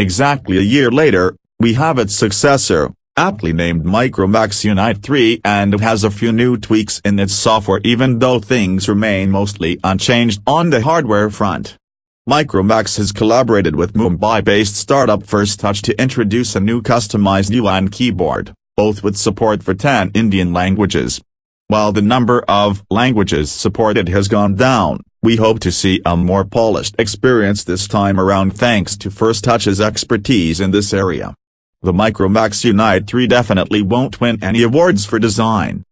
Exactly a year later, we have its successor, aptly named Micromax Unite 3, and it has a few new tweaks in its software even though things remain mostly unchanged on the hardware front. Micromax has collaborated with Mumbai-based startup First Touch to introduce a new customized UI and keyboard, both with support for 10 Indian languages. While the number of languages supported has gone down, we hope to see a more polished experience this time around thanks to First Touch's expertise in this area. The Micromax Unite 3 definitely won't win any awards for design.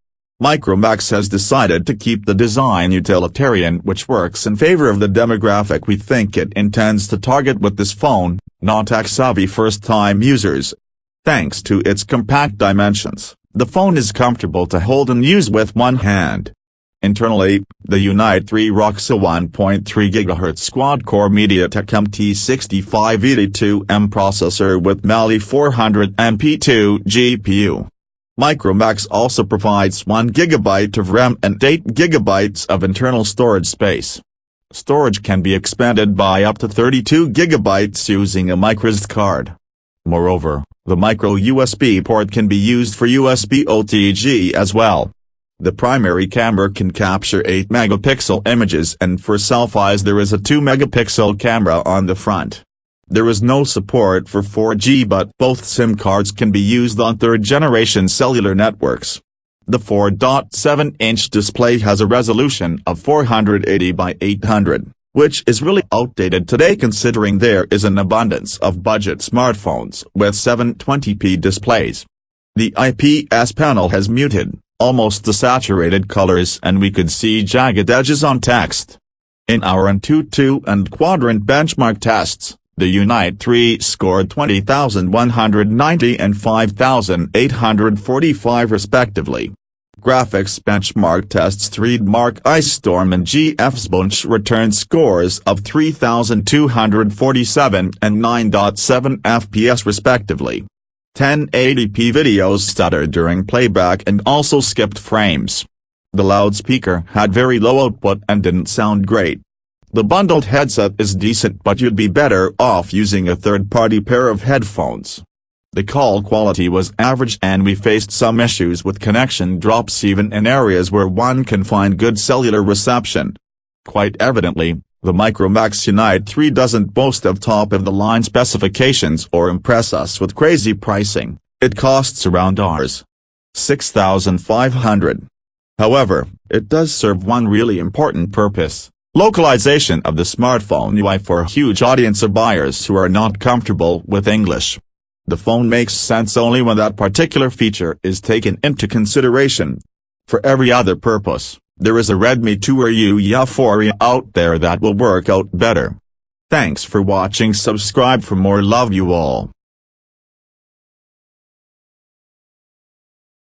Micromax has decided to keep the design utilitarian, which works in favor of the demographic we think it intends to target with this phone, not tech-savvy first-time users. Thanks to its compact dimensions, the phone is comfortable to hold and use with one hand. Internally, the Unite 3 rocks a 1.3 GHz quad-core MediaTek MT6582M processor with Mali 400 MP2 GPU. Micromax also provides 1 GB of RAM and 8 GB of internal storage space. Storage can be expanded by up to 32 GB using a microSD card. Moreover, the micro USB port can be used for USB OTG as well. The primary camera can capture 8-megapixel images, and for selfies there is a 2-megapixel camera on the front. There is no support for 4G, but both SIM cards can be used on third-generation cellular networks. The 4.7-inch display has a resolution of 480 by 800, which is really outdated today considering there is an abundance of budget smartphones with 720p displays. The IPS panel has muted, almost desaturated colors, and we could see jagged edges on text. In our Antutu and Quadrant benchmark tests, the Unite 3 scored 20,190 and 5,845 respectively. Graphics benchmark tests Trademark Ice Storm and GFSBunch returned scores of 3,247 and 9.7 FPS respectively. 1080p videos stuttered during playback and also skipped frames. The loudspeaker had very low output and didn't sound great. The bundled headset is decent, but you'd be better off using a third-party pair of headphones. The call quality was average and we faced some issues with connection drops even in areas where one can find good cellular reception. Quite evidently, the Micromax Unite 3 doesn't boast of top-of-the-line specifications or impress us with crazy pricing. It costs around Rs. 6,500. However, it does serve one really important purpose: localization of the smartphone UI for a huge audience of buyers who are not comfortable with English. The phone makes sense only when that particular feature is taken into consideration. For every other purpose, there is a Redmi 2 or Yu Yuphoria out there that will work out better. Thanks for watching. Subscribe for more. Love you all.